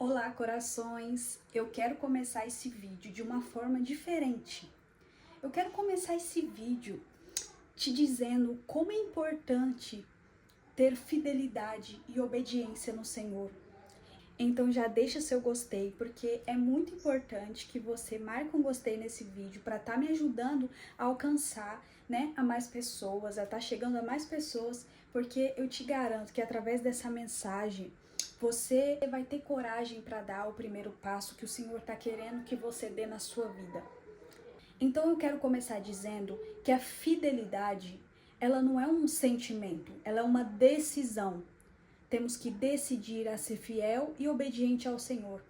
Olá, corações! Eu quero começar esse vídeo de uma forma diferente. Eu quero começar esse vídeo te dizendo como é importante ter fidelidade e obediência no Senhor. Então já deixa seu gostei, porque é muito importante que você marque um gostei nesse vídeo para estar me ajudando a alcançar, a mais pessoas, a estar chegando a mais pessoas, porque eu te garanto que através dessa mensagem você vai ter coragem para dar o primeiro passo que o Senhor está querendo que você dê na sua vida. Então eu quero começar dizendo que a fidelidade, ela não é um sentimento, ela é uma decisão. Temos que decidir a ser fiel e obediente ao Senhor.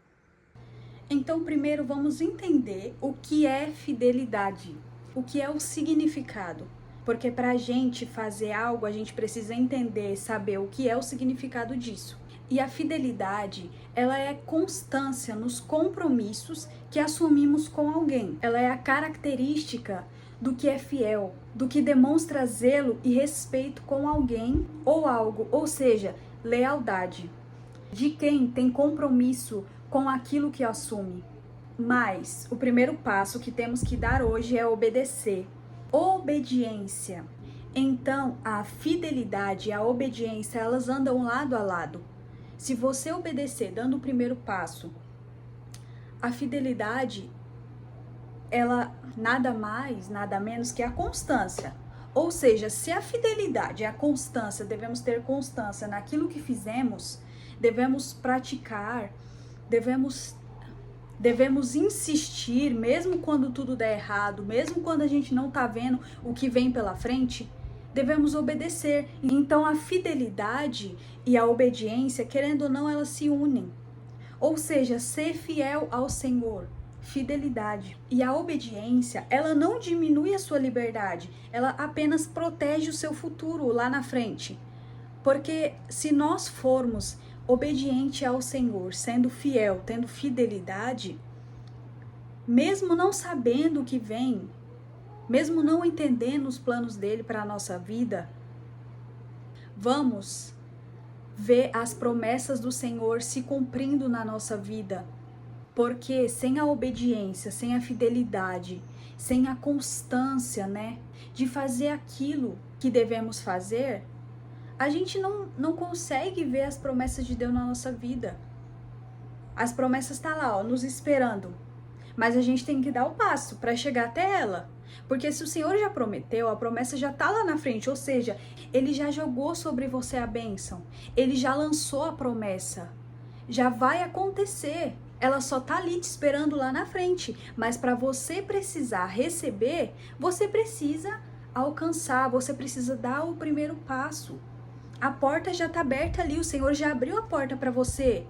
Então, primeiro vamos entender o que é fidelidade, o que é o significado. Porque para a gente fazer algo, a gente precisa entender, saber o que é o significado disso. E a fidelidade, ela é constância nos compromissos que assumimos com alguém. Ela é a característica do que é fiel, do que demonstra zelo e respeito com alguém ou algo, ou seja, lealdade, de quem tem compromisso com aquilo que assume. Mas o primeiro passo que temos que dar hoje é obedecer. Obediência. Então, a fidelidade e a obediência, elas andam lado a lado. Se você obedecer dando o primeiro passo, a fidelidade, ela nada mais, nada menos que a constância. Ou seja, se a fidelidade e a constância, devemos ter constância naquilo que fizemos, devemos praticar, devemos insistir, mesmo quando tudo der errado, mesmo quando a gente não tá vendo o que vem pela frente, devemos obedecer. Então a fidelidade e a obediência, querendo ou não, elas se unem. Ou seja, ser fiel ao Senhor, fidelidade. E a obediência, ela não diminui a sua liberdade, ela apenas protege o seu futuro lá na frente. Porque se nós formos obedientes ao Senhor, sendo fiel, tendo fidelidade, mesmo não sabendo o que vem, mesmo não entendendo os planos dele para a nossa vida, vamos ver as promessas do Senhor se cumprindo na nossa vida. Porque sem a obediência, sem a fidelidade, sem a constância, de fazer aquilo que devemos fazer, a gente não consegue ver as promessas de Deus na nossa vida. As promessas estão lá, nos esperando. Mas a gente tem que dar o passo para chegar até ela. Porque se o Senhor já prometeu, a promessa já está lá na frente. Ou seja, Ele já jogou sobre você a bênção. Ele já lançou a promessa. Já vai acontecer. Ela só está ali te esperando lá na frente. Mas para você precisar receber, você precisa alcançar. Você precisa dar o primeiro passo. A porta já está aberta ali. O Senhor já abriu a porta para você.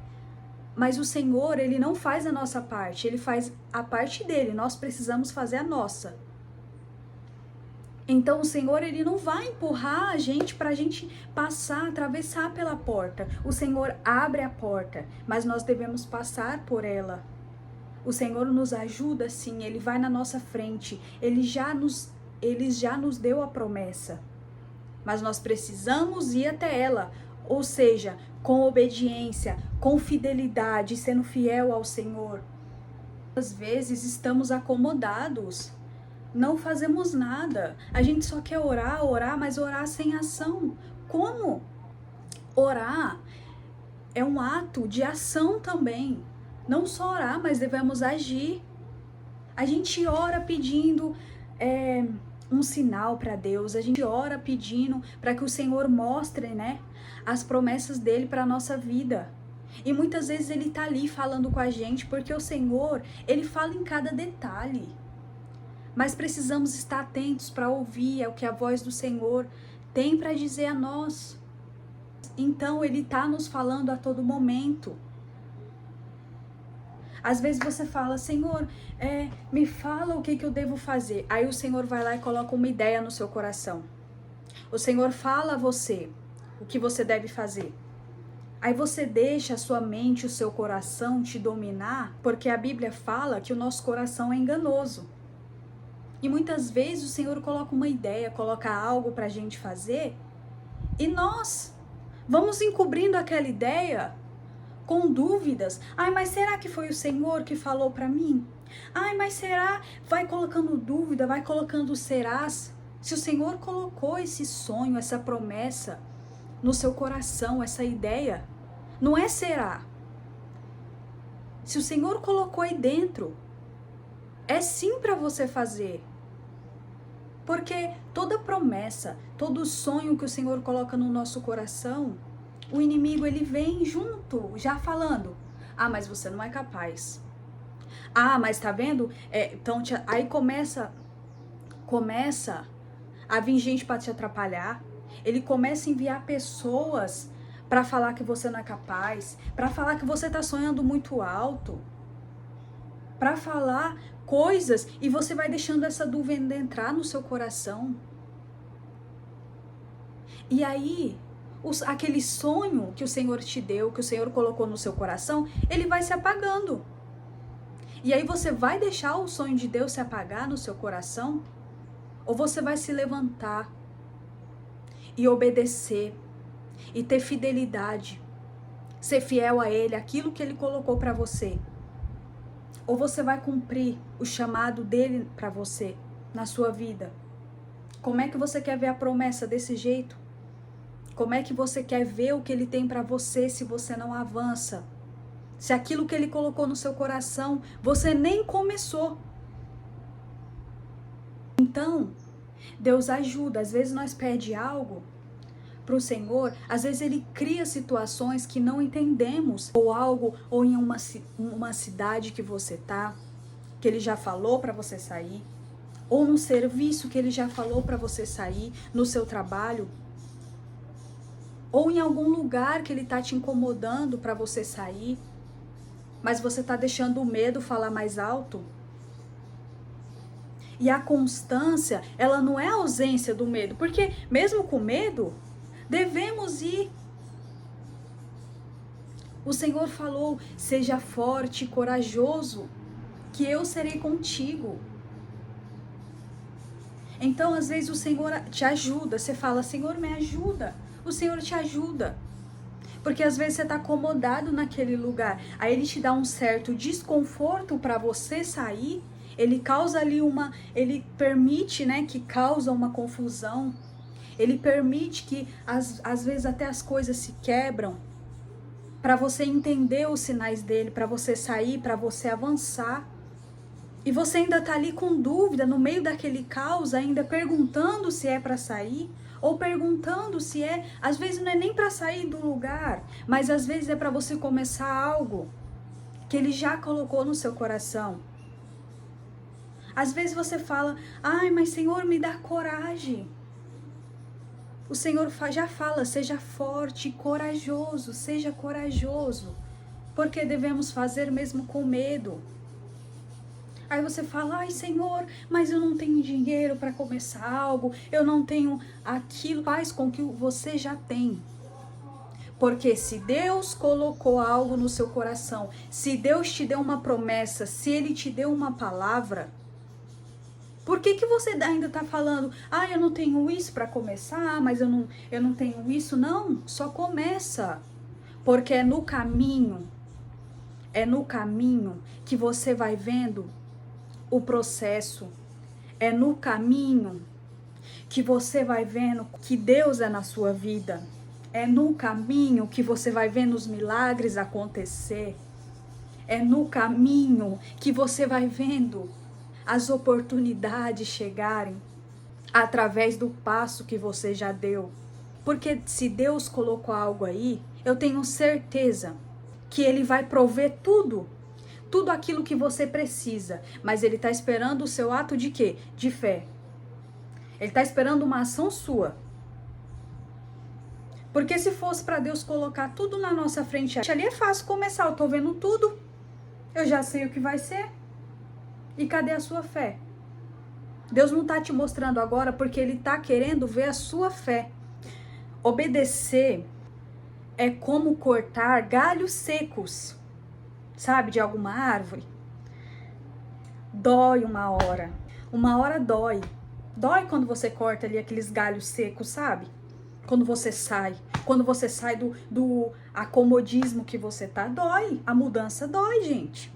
Mas o Senhor, Ele não faz a nossa parte. Ele faz a parte dele. Nós precisamos fazer a nossa. Então o Senhor, Ele não vai empurrar a gente para a gente passar, atravessar pela porta. O Senhor abre a porta, mas nós devemos passar por ela. O Senhor nos ajuda sim, Ele vai na nossa frente. Ele já nos deu a promessa. Mas nós precisamos ir até ela. Ou seja, com obediência, com fidelidade, sendo fiel ao Senhor. Às vezes estamos acomodados. Não fazemos nada. A gente só quer orar, mas orar sem ação. Como? Orar é um ato de ação também. Não só orar, mas devemos agir. A gente ora pedindo um sinal para Deus. A gente ora pedindo para que o Senhor mostre, as promessas dele para a nossa vida. E muitas vezes Ele está ali falando com a gente, porque o Senhor, Ele fala em cada detalhe. Mas precisamos estar atentos para ouvir o que a voz do Senhor tem para dizer a nós. Então, Ele está nos falando a todo momento. Às vezes você fala, Senhor, me fala o que eu devo fazer. Aí o Senhor vai lá e coloca uma ideia no seu coração. O Senhor fala a você o que você deve fazer. Aí você deixa a sua mente, o seu coração te dominar, porque a Bíblia fala que o nosso coração é enganoso. E muitas vezes o Senhor coloca uma ideia, coloca algo para a gente fazer, e nós vamos encobrindo aquela ideia com dúvidas. Ai, mas será que foi o Senhor que falou para mim? Ai, mas será? Vai colocando dúvida, vai colocando serás. Se o Senhor colocou esse sonho, essa promessa no seu coração, essa ideia, não é será. Se o Senhor colocou aí dentro, é sim para você fazer. Porque toda promessa, todo sonho que o Senhor coloca no nosso coração, o inimigo ele vem junto, já falando: ah, mas você não é capaz. Ah, mas tá vendo? Então aí começa a vir gente para te atrapalhar. Ele começa a enviar pessoas para falar que você não é capaz, para falar que você tá sonhando muito alto, para falar coisas, e você vai deixando essa dúvida entrar no seu coração. E aí, aquele sonho que o Senhor te deu, que o Senhor colocou no seu coração, ele vai se apagando. E aí você vai deixar o sonho de Deus se apagar no seu coração? Ou você vai se levantar e obedecer e ter fidelidade, ser fiel a Ele, aquilo que Ele colocou para você? Ou você vai cumprir o chamado dele para você na sua vida? Como é que você quer ver a promessa desse jeito? Como é que você quer ver o que ele tem para você se você não avança? Se aquilo que ele colocou no seu coração, você nem começou. Então, Deus ajuda. Às vezes nós pedimos algo para o Senhor, às vezes ele cria situações que não entendemos, ou algo, ou em uma cidade que você tá, que ele já falou para você sair, ou num serviço que ele já falou para você sair, no seu trabalho, ou em algum lugar que ele tá te incomodando para você sair, mas você tá deixando o medo falar mais alto. E a constância, ela não é a ausência do medo, porque mesmo com medo, devemos ir. O Senhor falou: seja forte e corajoso, que eu serei contigo. Então, às vezes, o Senhor te ajuda. Você fala: Senhor, me ajuda. O Senhor te ajuda. Porque às vezes você está acomodado naquele lugar. Aí Ele te dá um certo desconforto para você sair. Ele causa ali Ele permite, né, que causa uma confusão. Ele permite que, às vezes, até as coisas se quebram, para você entender os sinais dele, para você sair, para você avançar. E você ainda tá ali com dúvida, no meio daquele caos, ainda perguntando se é para sair, ou perguntando se é, às vezes não é nem para sair do lugar, mas às vezes é para você começar algo que ele já colocou no seu coração. Às vezes você fala: ai, mas Senhor, me dá coragem. O Senhor já fala: seja forte e corajoso, seja corajoso, porque devemos fazer mesmo com medo. Aí você fala: ai, Senhor, mas eu não tenho dinheiro para começar algo, eu não tenho aquilo. Faz com que você já tem. Porque se Deus colocou algo no seu coração, se Deus te deu uma promessa, se Ele te deu uma palavra, por que você ainda está falando: ah, eu não tenho isso para começar, mas eu não tenho isso? Não, só começa. Porque é no caminho que você vai vendo o processo. É no caminho que você vai vendo que Deus é na sua vida. É no caminho que você vai vendo os milagres acontecer. É no caminho que você vai vendo as oportunidades chegarem através do passo que você já deu. Porque se Deus colocou algo aí, eu tenho certeza que Ele vai prover tudo aquilo que você precisa, mas Ele está esperando o seu ato de quê? De fé. Ele está esperando uma ação sua. Porque se fosse para Deus colocar tudo na nossa frente, ali é fácil começar, eu tô vendo tudo, eu já sei o que vai ser. E cadê a sua fé? Deus não está te mostrando agora porque Ele está querendo ver a sua fé. Obedecer é como cortar galhos secos, sabe, de alguma árvore. Dói uma hora dói. Dói quando você corta ali aqueles galhos secos, sabe? Quando você sai do acomodismo que você tá, dói. A mudança dói, gente.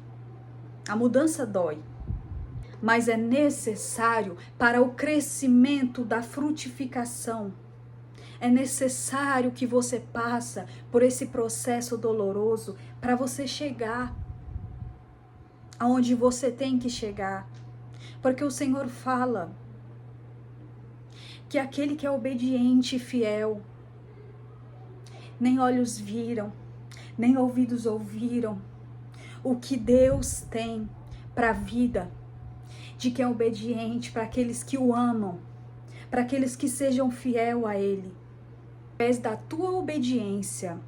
A mudança dói. Mas é necessário para o crescimento da frutificação. É necessário que você passe por esse processo doloroso para você chegar aonde você tem que chegar. Porque o Senhor fala que aquele que é obediente e fiel, nem olhos viram, nem ouvidos ouviram o que Deus tem para a vida de quem é obediente, para aqueles que o amam, para aqueles que sejam fiel a Ele. Através da tua obediência,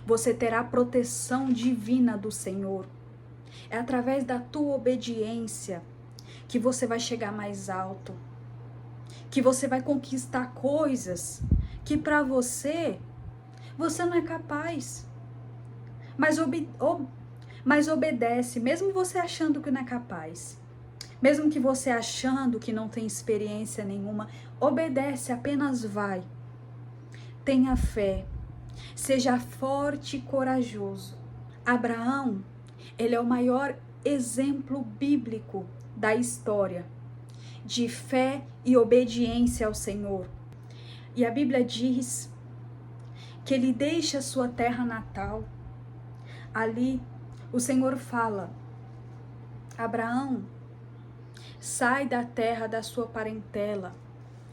você terá a proteção divina do Senhor. É através da tua obediência que você vai chegar mais alto, que você vai conquistar coisas que para você não é capaz. Mas obedece, mesmo você achando que não é capaz. Mesmo que você achando que não tem experiência nenhuma, obedece, apenas vai. Tenha fé, seja forte e corajoso. Abraão, ele é o maior exemplo bíblico da história de fé e obediência ao Senhor. E a Bíblia diz que ele deixa a sua terra natal. Ali o Senhor fala: Abraão, sai da terra da sua parentela,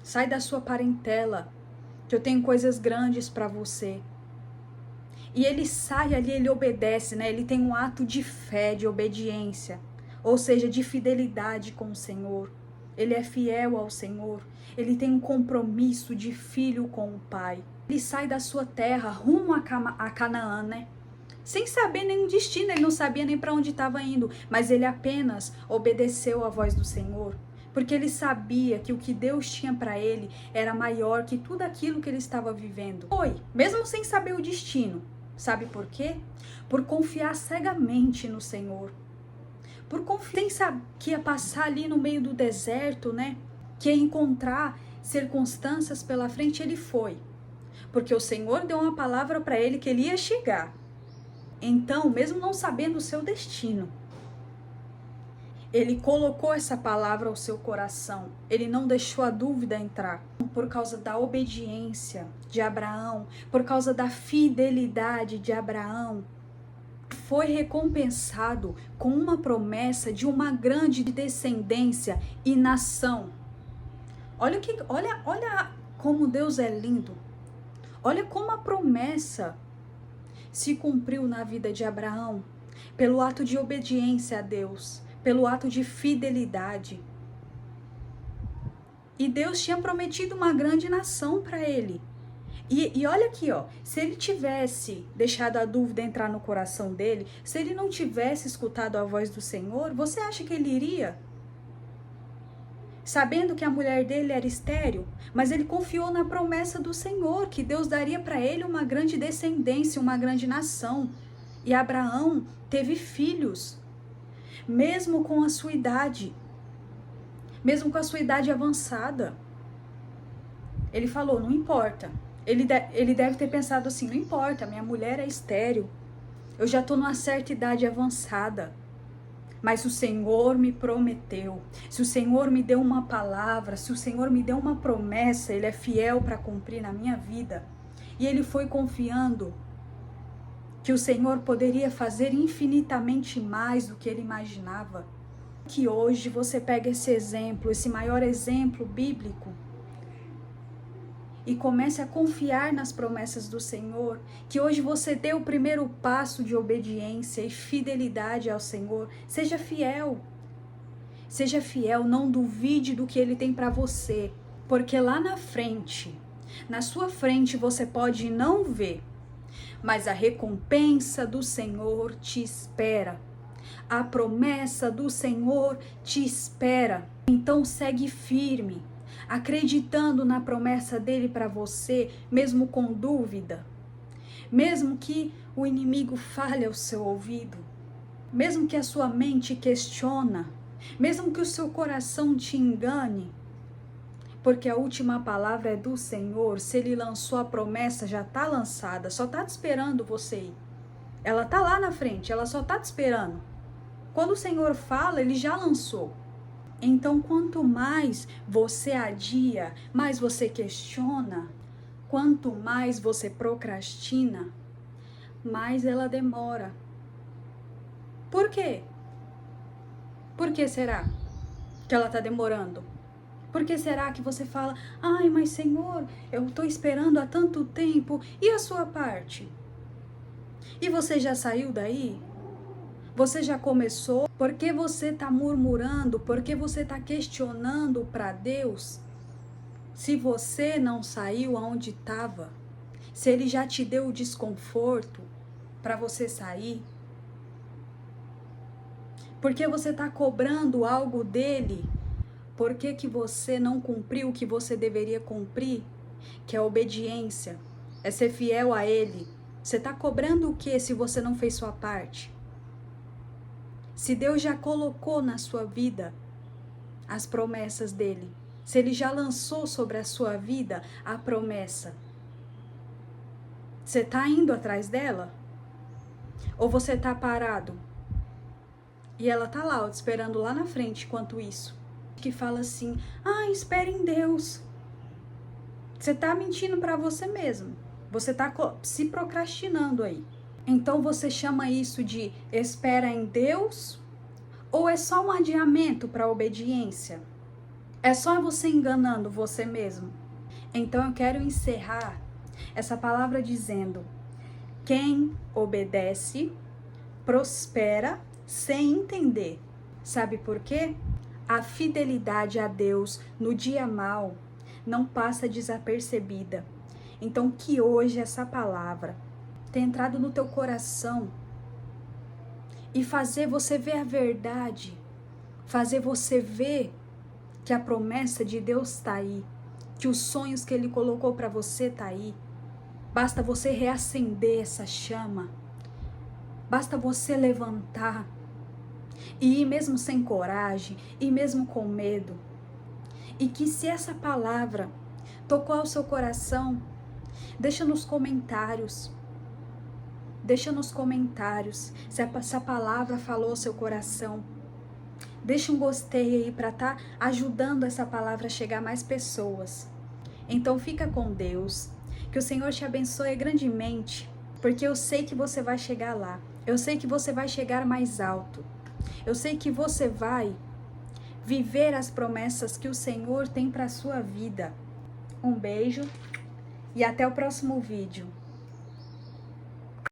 sai da sua parentela, que eu tenho coisas grandes para você. E ele sai ali, ele obedece, né? Ele tem um ato de fé, de obediência, ou seja, de fidelidade com o Senhor. Ele é fiel ao Senhor, ele tem um compromisso de filho com o Pai. Ele sai da sua terra rumo a Canaã, né? Sem saber nenhum destino, ele não sabia nem para onde estava indo, mas ele apenas obedeceu à voz do Senhor, porque ele sabia que o que Deus tinha para ele era maior que tudo aquilo que ele estava vivendo. Foi, mesmo sem saber o destino. Sabe por quê? Por confiar cegamente no Senhor. Por confiar, sem saber que ia passar ali no meio do deserto, né? Que ia encontrar circunstâncias pela frente, ele foi. Porque o Senhor deu uma palavra para ele que ele ia chegar. Então, mesmo não sabendo o seu destino, ele colocou essa palavra ao seu coração. Ele não deixou a dúvida entrar. Por causa da obediência de Abraão, por causa da fidelidade de Abraão, foi recompensado com uma promessa de uma grande descendência e nação. Olha como Deus é lindo. Olha como a promessa se cumpriu na vida de Abraão, pelo ato de obediência a Deus, pelo ato de fidelidade. E Deus tinha prometido uma grande nação para ele. E olha aqui, ó, se ele tivesse deixado a dúvida entrar no coração dele, se ele não tivesse escutado a voz do Senhor, você acha que ele iria? Sabendo que a mulher dele era estéril, mas ele confiou na promessa do Senhor, que Deus daria para ele uma grande descendência, uma grande nação. E Abraão teve filhos, mesmo com a sua idade, mesmo com a sua idade avançada. Ele falou, não importa. Ele deve ter pensado assim, não importa, minha mulher é estéril, eu já estou numa certa idade avançada, mas o Senhor me prometeu, se o Senhor me deu uma palavra, se o Senhor me deu uma promessa, Ele é fiel para cumprir na minha vida. E ele foi confiando que o Senhor poderia fazer infinitamente mais do que ele imaginava. Que hoje você pega esse exemplo, esse maior exemplo bíblico, e comece a confiar nas promessas do Senhor, que hoje você dê o primeiro passo de obediência e fidelidade ao Senhor. Seja fiel, não duvide do que Ele tem para você, porque lá na frente, na sua frente você pode não ver, mas a recompensa do Senhor te espera, a promessa do Senhor te espera. Então segue firme, acreditando na promessa dele para você, mesmo com dúvida, mesmo que o inimigo fale ao seu ouvido, mesmo que a sua mente questiona, mesmo que o seu coração te engane, Porque a última palavra é do Senhor. Se Ele lançou a promessa, já está lançada, só está te esperando você ir. Ela está lá na frente, ela só está te esperando. Quando o Senhor fala, Ele já lançou. Então, quanto mais você adia, mais você questiona, quanto mais você procrastina, mais ela demora. Por quê? Por que será que ela está demorando? Por que será que você fala, ai, mas Senhor, eu estou esperando há tanto tempo, e a sua parte? E você já saiu daí? Você já começou? Por que você está murmurando? Por que você está questionando para Deus? Se você não saiu aonde estava, se Ele já te deu o desconforto para você sair, por que você está cobrando algo dele? Por que que você não cumpriu o que você deveria cumprir? Que é a obediência, é ser fiel a Ele. Você está cobrando o que se você não fez sua parte? Se Deus já colocou na sua vida as promessas dele, se Ele já lançou sobre a sua vida a promessa, você está indo atrás dela? Ou você está parado? E ela está lá, ó, te esperando lá na frente, enquanto isso. Que fala assim, espere em Deus. Você está mentindo para você mesmo. Você está se procrastinando aí. Então você chama isso de espera em Deus? Ou é só um adiamento para a obediência? É só você enganando você mesmo? Então eu quero encerrar essa palavra dizendo: quem obedece, prospera sem entender. Sabe por quê? A fidelidade a Deus no dia mau não passa desapercebida. Então que hoje essa palavra tenha entrado no teu coração e fazer você ver a verdade, fazer você ver que a promessa de Deus está aí, que os sonhos que Ele colocou para você está aí. Basta você reacender essa chama, basta você levantar e ir mesmo sem coragem, e mesmo com medo. E que se essa palavra tocou ao seu coração, deixa nos comentários. Deixa nos comentários se essa palavra falou ao seu coração. Deixa um gostei aí para estar ajudando essa palavra a chegar a mais pessoas. Então fica com Deus. Que o Senhor te abençoe grandemente, porque eu sei que você vai chegar lá. Eu sei que você vai chegar mais alto. Eu sei que você vai viver as promessas que o Senhor tem para a sua vida. Um beijo e até o próximo vídeo.